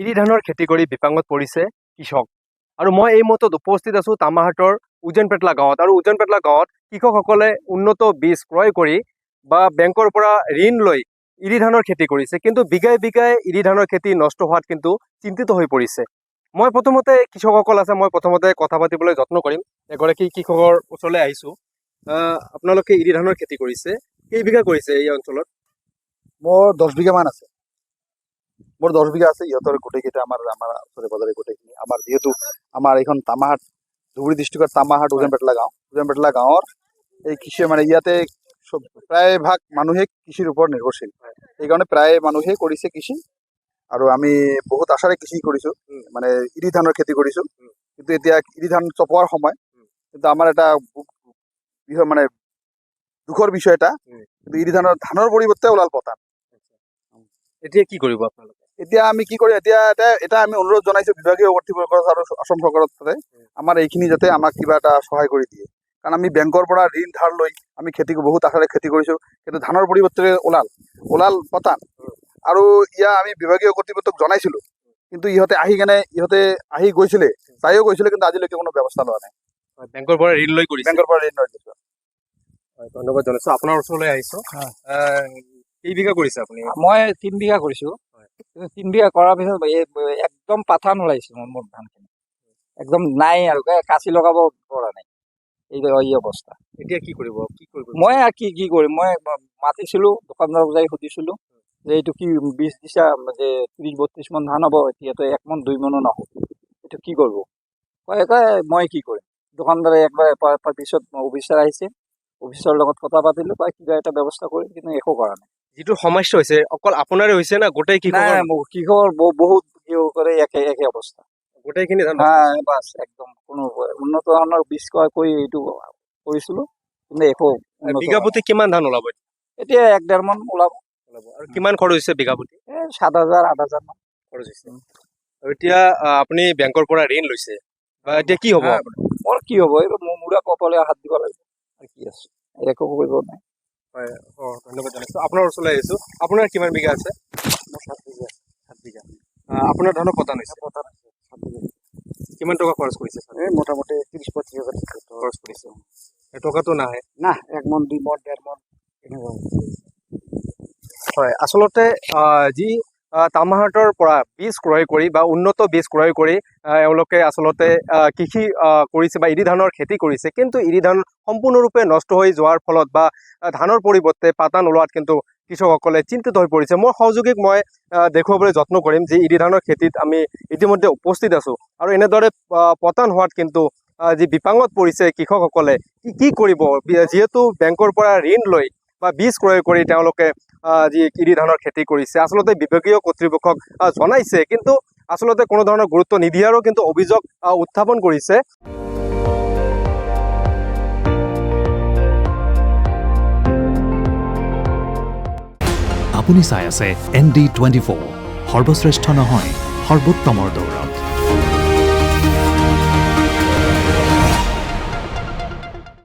ইৰি ধানৰ খেতি কৰি বিপাঙত পৰিছে কৃষক। আৰু মই এই মুহূৰ্তত উপস্থিত আছোঁ তামাহাটৰ উজেনপেটলা গাঁৱত। আৰু উজেনপেটলা গাঁৱত কৃষকসকলে উন্নত বীজ ক্ৰয় কৰি বা বেংকৰ পৰা ঋণ লৈ ইৰি ধানৰ খেতি কৰিছে, কিন্তু বিঘাই বিঘাই ইৰি ধানৰ খেতি নষ্ট হোৱাত কিন্তু চিন্তিত হৈ পৰিছে। মই প্ৰথমতে কৃষকসকল আছে, মই প্ৰথমতে কথা পাতিবলৈ যত্ন কৰিম। এগৰাকী কৃষকৰ ওচৰলৈ আহিছোঁ। আপোনালোকে ইৰি ধানৰ খেতি কৰিছে, কেইবিঘা কৰিছে এই অঞ্চলত? মোৰ 10 বিঘামান আছে। মোৰ 10 বিঘা আছে। ইহঁতৰ গোটেইকেইটা আমাৰ ওচৰে পাজৰে গোটেইখিনি আমাৰ, যিহেতু আমাৰ এইখন তামাহাট, ধুবুৰী ডিষ্ট্ৰিক্টৰ তামাহাট উজেনপেটলা গাঁও। উজেনপেটলা গাঁৱৰ এই কৃষি মানে ইয়াতে প্ৰায়ভাগ মানুহে কৃষিৰ ওপৰত নিৰ্ভৰশীল। সেইকাৰণে প্ৰায় মানুহে কৰিছে কৃষি। আৰু আমি বহুত আশাৰে কৃষি কৰিছোঁ, মানে ইৰি ধানৰ খেতি কৰিছোঁ। কিন্তু এতিয়া ইৰি ধান চপোৱাৰ সময়, কিন্তু আমাৰ এটা বিষয় মানে দুখৰ বিষয় এটা, কিন্তু ইৰি ধানৰ পৰিৱৰ্তে ওলাল পতান। এতিয়া কি কৰিব আপোনালোকে? এতিয়া আমি কি কৰিম, এটা আমি অনুৰোধ জনাইছোঁ বিভাগীয় কৰ্তৃপক্ষ আৰু অসম চৰকাৰৰ তাতে, আমাৰ এইখিনি যাতে আমাক কিবা এটা সহায় কৰি দিয়ে। কাৰণ আমি বেংকৰ পৰা ঋণ ধাৰ লৈ আমি বহুত আশাৰে খেতি কৰিছোঁ, কিন্তু ধানৰ পৰিৱৰ্তে ওলাল পতান। আৰু আমি বিভাগীয় কৰ্তৃপক্ষক জনাইছিলোঁ, কিন্তু ইহঁতে আহি গৈছিলে, চাইও গৈছিলে, কিন্তু আজিলৈকে কোনো ব্যৱস্থা লোৱা নাই। বেংকৰ পৰা ঋণ লৈ কৰিছে? বেংকৰ পৰা ঋণ লৈ দিছোঁ। ধন্যবাদ জনাইছোঁ। আপোনাৰ ওচৰলৈ আহিছোঁ। কেইবিঘা কৰিছে আপুনি? মই 3 বিঘা কৰিছোঁ। 3 বিঘা কৰাৰ পিছত একদম পাথান ওলাইছে মোৰ ধানখিনি, একদম নাই আৰু কাচি লগাব পৰা নাই। এই অৱস্থা। এতিয়া কি কৰিব? মই আৰু কি কৰিম, মই মাতিছিলোঁ, দোকানদাৰক যাই সুধিছিলোঁ যে এইটো কি বীজ দিছা, যে 30-32 মান ধান হ'ব, এতিয়াতো 1 মন 2 মনো নহ'ব, এইটো কি কৰিব? কয় মই কি কৰিম। দোকানদাৰে একবাৰ পিছত অফিচাৰ আহিছে, অফিচাৰৰ লগত কথা পাতিলোঁ, কিবা এটা ব্যৱস্থা কৰিম, কিন্তু একো কৰা নাই। যিটো সমস্যা হৈছে অকল আপোনাৰে হৈছে না গোটেই কৃষকৰ বহুত কৃষকৰে একে অৱস্থা, গোটেইখিনি ধান? বাছ একদম কোনো উন্নত ধৰণৰ বীজ কৈ এইটো কৰিছিলোঁ, কিন্তু একো। বিঘা প্ৰতি কিমান ধান ওলাব এতিয়া? 1-1.5 মন ওলাব। আৰু কিমান খৰচ হৈছে বিঘা প্ৰতি? 7,000-8,000 মান খৰচ হৈছে। আৰু এতিয়া আপুনি বেংকৰ পৰা ঋণ লৈছে, এতিয়া কি হ'ব? মোৰ কি হ'ব? এইবাৰ মূৰা কপালে হাত দিব লাগিব, আৰু কি আছে, একো কৰিব নাই। হয়, ধন্যবাদ জনাইছোঁ। আপোনাৰ ওচৰলৈ আহিছোঁ। আপোনাৰ কিমান বিঘা আছে? মোৰ 7 বিঘা। 7 বিঘা। আপোনাৰ ধানৰ পতান হৈছে? কিমান টকা খৰচ কৰিছে? মোটামুটি 30-35 হাজাৰ খৰচ কৰিছে। টকাটো নাহে না, 1 মন 2 মন 1.5 মন এনেকুৱা। হয়, আচলতে যি তামাহাটৰ পৰা বীজ ক্ৰয় কৰি বা উন্নত বীজ ক্ৰয় কৰি এওঁলোকে আচলতে কৃষি কৰিছে বা ইৰি ধানৰ খেতি কৰিছে, কিন্তু ইৰি ধান সম্পূৰ্ণৰূপে নষ্ট হৈ যোৱাৰ ফলত বা ধানৰ পৰিৱৰ্তে পাতান ওলোৱাত কিন্তু কৃষকসকলে চিন্তিত হৈ পৰিছে। মই সহযোগীক মই দেখুৱাবলৈ যত্ন কৰিম যে ইৰি ধানৰ খেতিত আমি ইতিমধ্যে উপস্থিত আছোঁ, আৰু এনেদৰে পতান হোৱাত কিন্তু যি বিপাঙত পৰিছে কৃষকসকলে, কি কৰিব, যিহেতু বেংকৰ পৰা ঋণ লৈ বা বীজ ক্ৰয় কৰি তেওঁলোকে যি ইৰি ধানৰ খেতি কৰিছে। আচলতে বিভাগীয় কৰ্তৃপক্ষক জনাইছে, কিন্তু আচলতে কোনো ধৰণৰ গুৰুত্ব নিদিয়াৰো কিন্তু অভিযোগ উত্থাপন কৰিছে। আপুনি চাই আছে ND24, সৰ্বশ্ৰেষ্ঠ নহয়, সৰ্বোত্তমৰ দৌৰ।